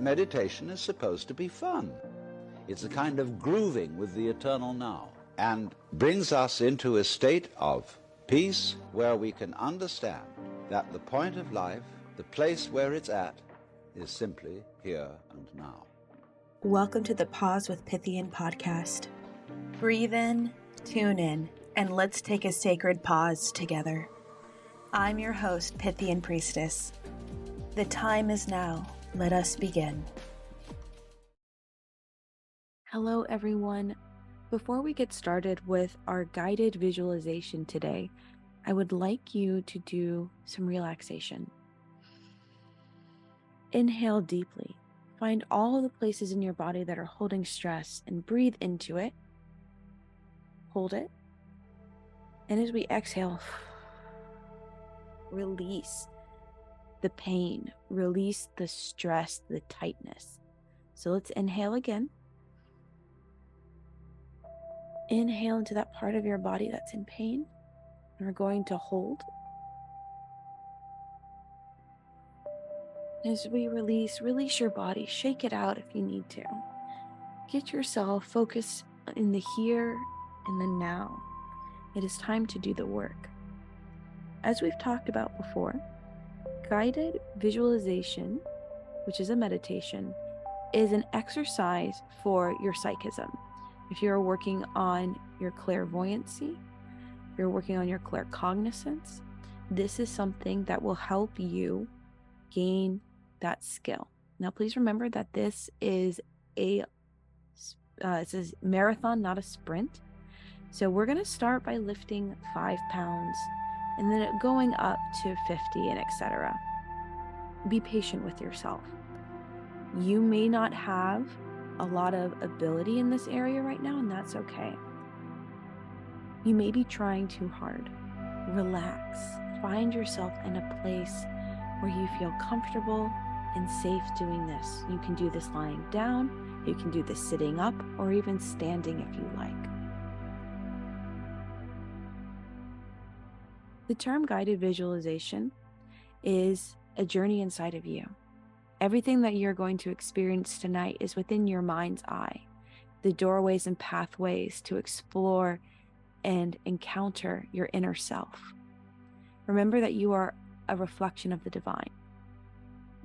meditation is supposed to be fun. It's a kind of grooving with the eternal now, and brings us into a state of peace where we can understand that the point of life, the place where it's at, is simply here and now. Welcome to the Pause with Pythian podcast. Breathe in, tune in, and let's take a sacred pause together. I'm your host, Pythian Priestess. The time is now. Let us begin. Hello, everyone. Before we get started with our guided visualization today, I would like you to do some relaxation. Inhale deeply. Find all the places in your body that are holding stress and breathe into it. Hold it. And as we exhale, release the pain, release the stress, the tightness. So let's inhale again. Inhale into that part of your body that's in pain. And we're going to hold. As we release your body. Shake it out if you need to. Get yourself focused in the here and the now. It is time to do the work. As we've talked about before, guided visualization, which is a meditation, is an exercise for your psychism. If you're working on your clairvoyancy, if you're working on your claircognizance, this is something that will help you gain that skill. Now, please remember that this is a marathon, not a sprint. So we're going to start by lifting 5 pounds and then going up to 50 and etc. Be patient with yourself. You may not have a lot of ability in this area right now, and that's okay. You may be trying too hard. Relax. Find yourself in a place where you feel comfortable and safe doing this. You can do this lying down, you can do this sitting up, or even standing if you like. The term guided visualization is a journey inside of you. Everything that you're going to experience tonight is within your mind's eye, the doorways and pathways to explore and encounter your inner self. Remember that you are a reflection of the divine.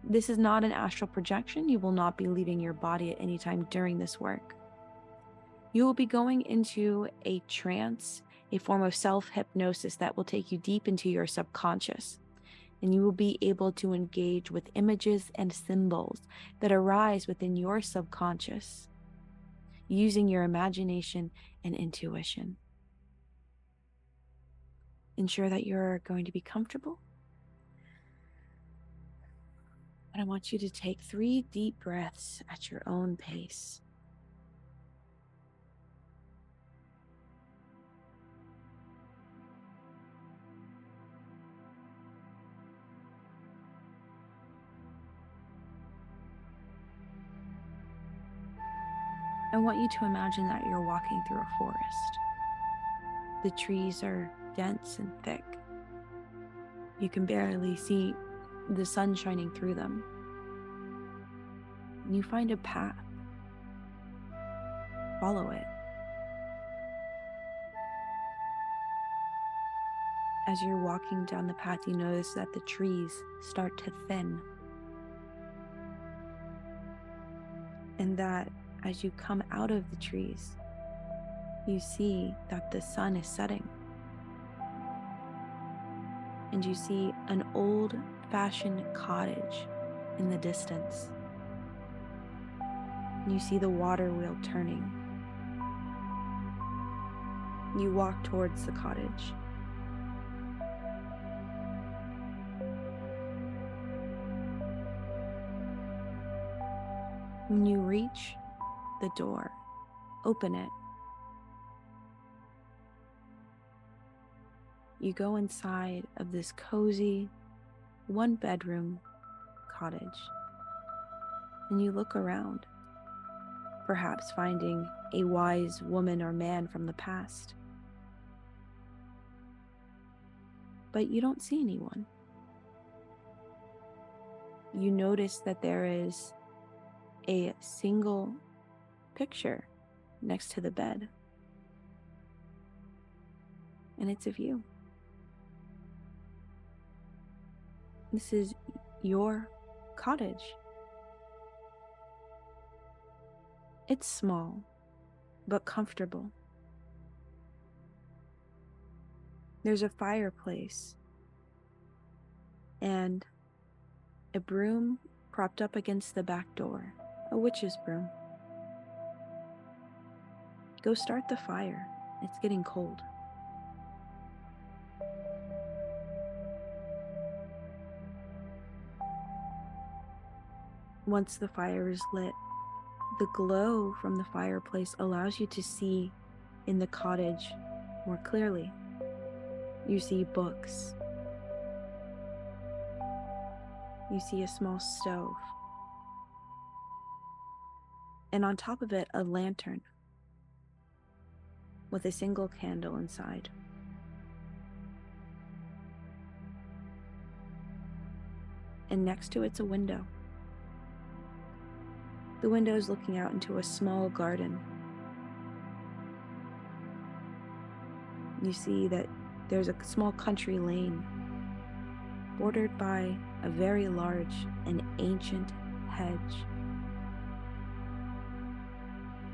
This is not an astral projection. You will not be leaving your body at any time during this work. You will be going into a trance, a form of self-hypnosis that will take you deep into your subconscious. And you will be able to engage with images and symbols that arise within your subconscious, using your imagination and intuition. Ensure that you're going to be comfortable. And I want you to take 3 deep breaths at your own pace. I want you to imagine that you're walking through a forest. The trees are dense and thick. You can barely see the sun shining through them. And you find a path. Follow it. As you're walking down the path, you notice that the trees start to thin. And that as you come out of the trees, you see that the sun is setting. And you see an old-fashioned cottage in the distance. And you see the water wheel turning. You walk towards the cottage. When you reach the door, open it. You go inside of this cozy 1-bedroom cottage and you look around, perhaps finding a wise woman or man from the past. But you don't see anyone. You notice that there is a single picture next to the bed. And it's of you. This is your cottage. It's small, but comfortable. There's a fireplace and a broom propped up against the back door, a witch's broom. Go start the fire. It's getting cold. Once the fire is lit, the glow from the fireplace allows you to see in the cottage more clearly. You see books. You see a small stove. And on top of it, a lantern with a single candle inside. And next to it's a window. The window is looking out into a small garden. You see that there's a small country lane bordered by a very large and ancient hedge.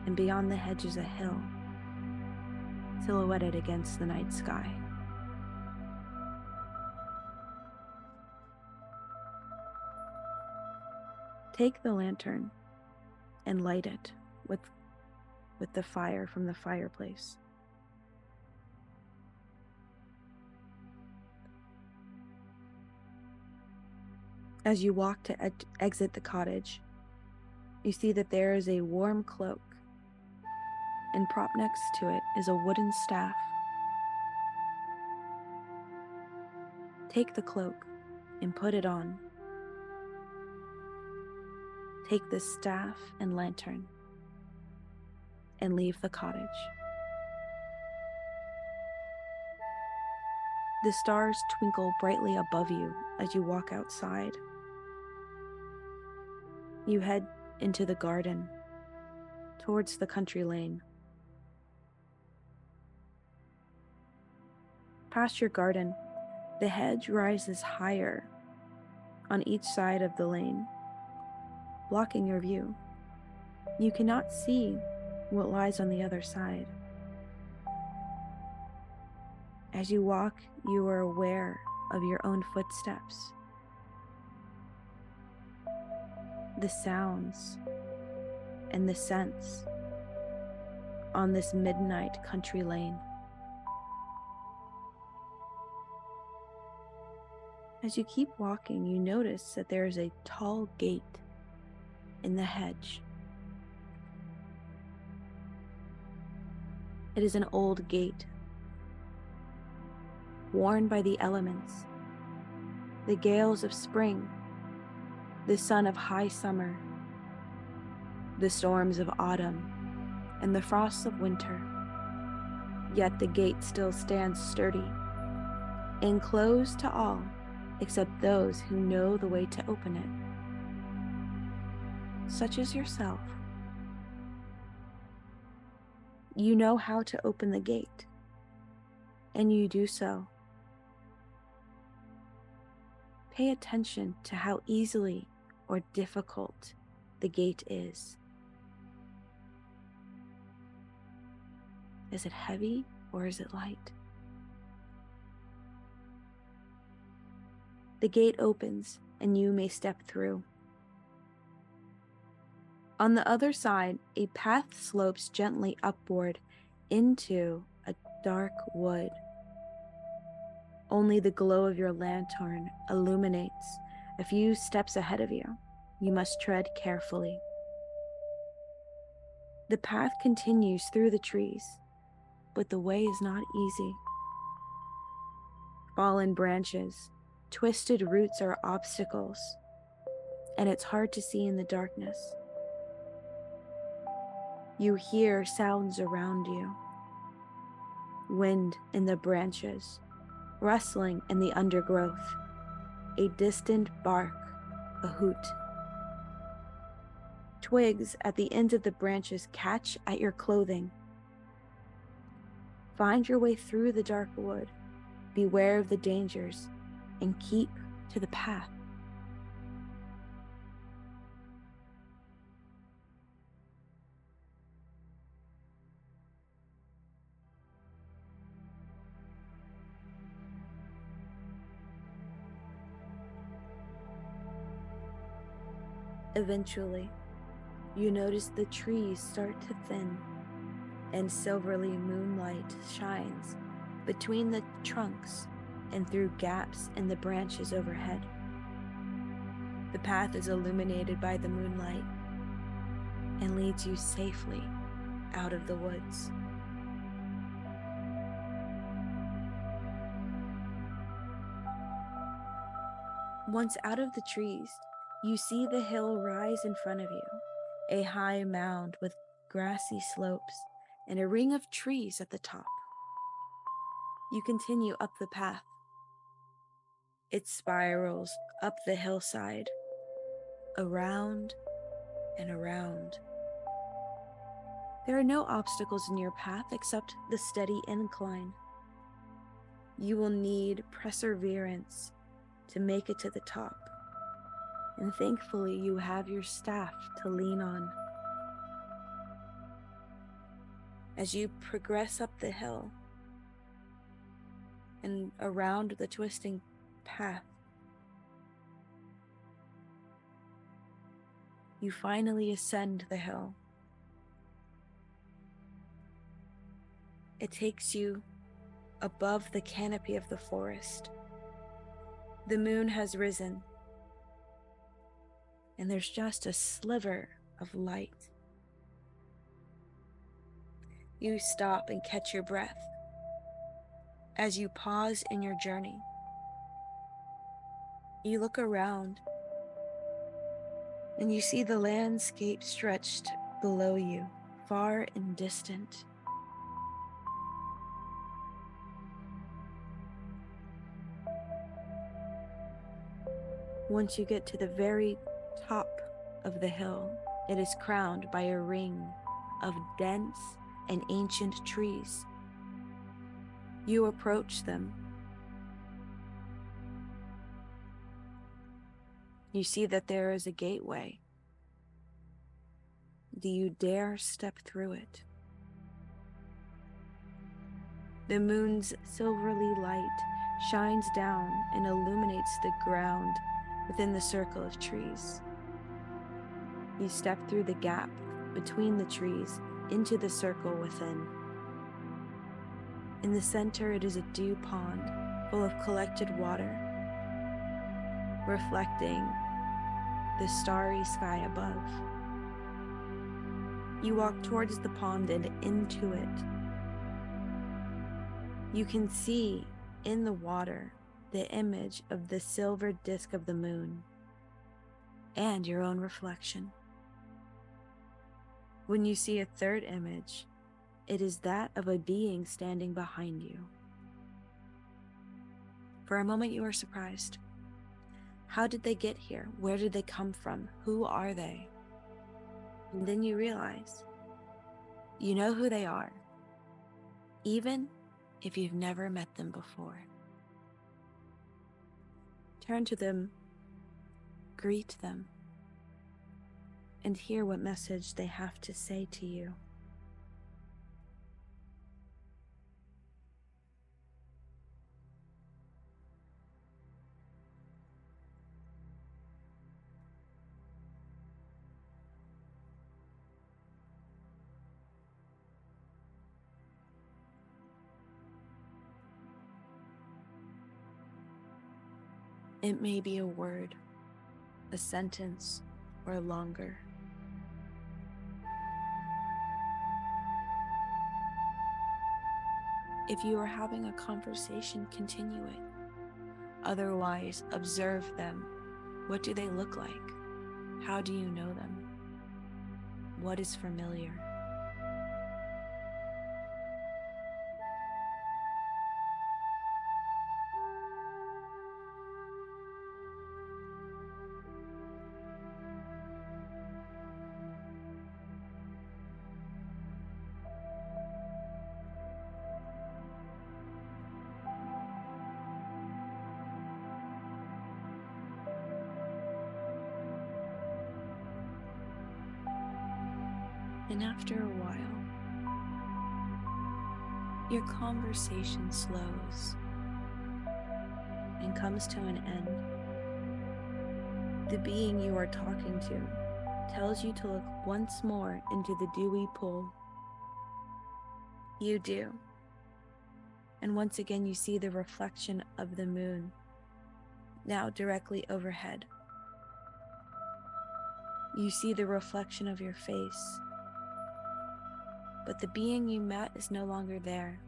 And beyond the hedge is a hill, silhouetted against the night sky. Take the lantern and light it with the fire from the fireplace. As you walk to exit the cottage, you see that there is a warm cloak, and propped next to it is a wooden staff. Take the cloak and put it on. Take the staff and lantern and leave the cottage. The stars twinkle brightly above you as you walk outside. You head into the garden, towards the country lane. Past your garden, the hedge rises higher on each side of the lane, blocking your view. You cannot see what lies on the other side. As you walk, you are aware of your own footsteps, the sounds and the scents on this midnight country lane. As you keep walking, you notice that there is a tall gate in the hedge. It is an old gate, worn by the elements, the gales of spring, the sun of high summer, the storms of autumn, and the frosts of winter. Yet the gate still stands sturdy and closed to all except those who know the way to open it, such as yourself. You know how to open the gate, and you do so. Pay attention to how easily or difficult the gate is. Is it heavy or is it light? The gate opens and you may step through. On the other side, a path slopes gently upward into a dark wood. Only the glow of your lantern illuminates a few steps ahead of you. You must tread carefully. The path continues through the trees, but the way is not easy. Fallen branches, twisted roots are obstacles, and it's hard to see in the darkness. You hear sounds around you. Wind in the branches, rustling in the undergrowth, a distant bark, a hoot. twigs at the ends of the branches catch at your clothing. Find your way through the dark wood. Beware of the dangers and keep to the path. Eventually, you notice the trees start to thin, and silvery moonlight shines between the trunks and through gaps in the branches overhead. The path is illuminated by the moonlight and leads you safely out of the woods. Once out of the trees, you see the hill rise in front of you, a high mound with grassy slopes and a ring of trees at the top. You continue up the path. It spirals up the hillside, around and around. There are no obstacles in your path except the steady incline. You will need perseverance to make it to the top, and thankfully you have your staff to lean on. As you progress up the hill and around the twisting path, you finally ascend the hill. It takes you above the canopy of the forest. The moon has risen, and there's just a sliver of light. You stop and catch your breath as you pause in your journey. You look around and you see the landscape stretched below you, far and distant. Once you get to the very top of the hill, it is crowned by a ring of dense and ancient trees. You approach them. You see that there is a gateway. Do you dare step through it? The moon's silvery light shines down and illuminates the ground within the circle of trees. You step through the gap between the trees into the circle within. In the center, it is a dew pond full of collected water, reflecting the starry sky above. You walk towards the pond and into it. You can see in the water the image of the silver disk of the moon and your own reflection. When you see a third image, it is that of a being standing behind you. For a moment you are surprised. How did they get here? Where did they come from? Who are they? And then you realize you know who they are, even if you've never met them before. Turn to them, greet them, and hear what message they have to say to you. It may be a word, a sentence, or longer. If you are having a conversation, continue it. Otherwise, observe them. What do they look like? How do you know them? What is familiar? And after a while, your conversation slows and comes to an end. The being you are talking to tells you to look once more into the dewy pool. You do. And once again you see the reflection of the moon, now directly overhead. You see the reflection of your face. But the being you met is no longer there.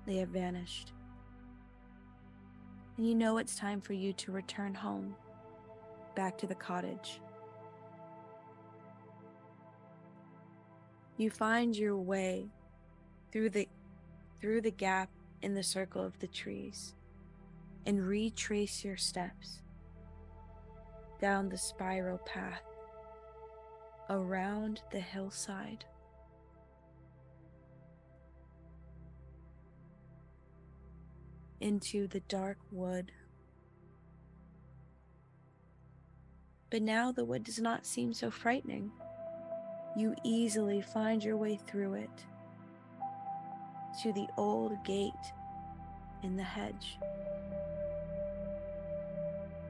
They have vanished. And you know it's time for you to return home, back to the cottage. You find your way through the gap in the circle of the trees and retrace your steps down the spiral path around the hillside. Into the dark wood. But now the wood does not seem so frightening. You easily find your way through it to the old gate in the hedge.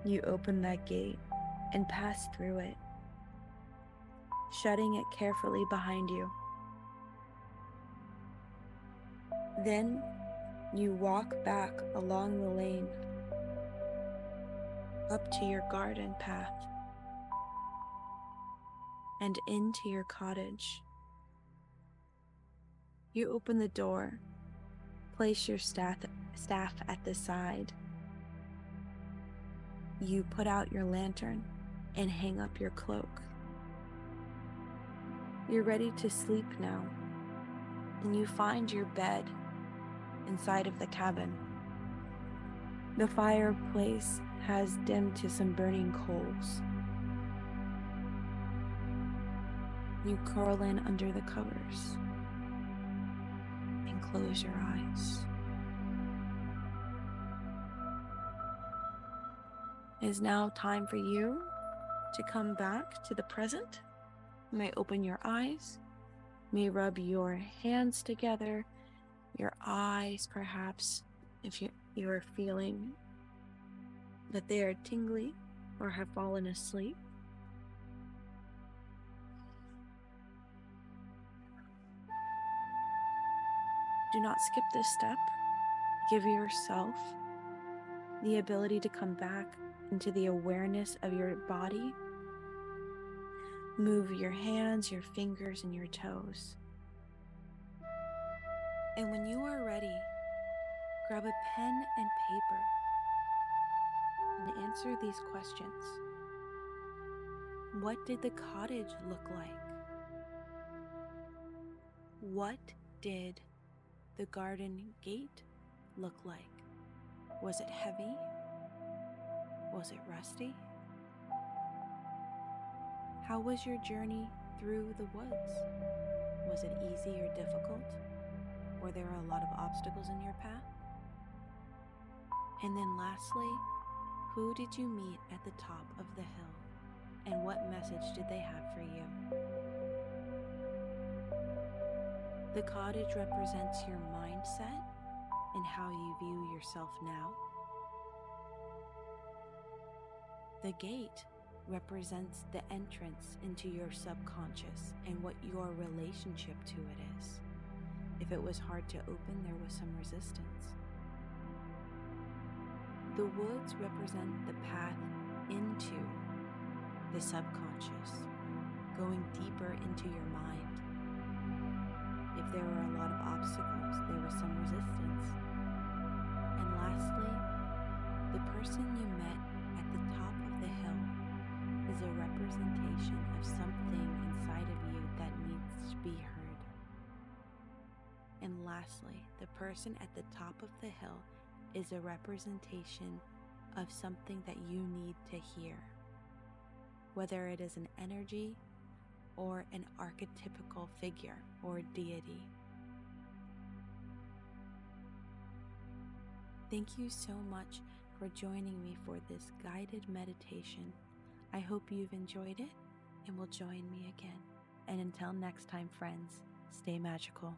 You open that gate and pass through it, shutting it carefully behind you. Then you walk back along the lane, up to your garden path, and into your cottage. You open the door, place your staff at the side. You put out your lantern and hang up your cloak. You're ready to sleep now, and you find your bed inside of the cabin. The fireplace has dimmed to some burning coals. You curl in under the covers and close your eyes. It is now time for you to come back to the present. You may open your eyes, you may rub your hands together, your eyes perhaps, if you are feeling that they are tingly or have fallen asleep. Do not skip this step. Give yourself the ability to come back into the awareness of your body. Move your hands, your fingers, and your toes. And when you are ready, grab a pen and paper and answer these questions. What did the cottage look like? What did the garden gate look like? Was it heavy? Was it rusty? How was your journey through the woods? Was it easy or difficult? Were there a lot of obstacles in your path? And then lastly, who did you meet at the top of the hill? And what message did they have for you? The cottage represents your mindset and how you view yourself now. The gate represents the entrance into your subconscious and what your relationship to it is. If it was hard to open, there was some resistance. The woods represent the path into the subconscious, going deeper into your mind. If there were a lot of obstacles, there was some resistance. And lastly, the person you met at the top of the hill is a representation of something inside of you that needs to be heard. And lastly, the person at the top of the hill is a representation of something that you need to hear, whether it is an energy or an archetypical figure or deity. Thank you so much for joining me for this guided meditation. I hope you've enjoyed it and will join me again. And until next time, friends, stay magical.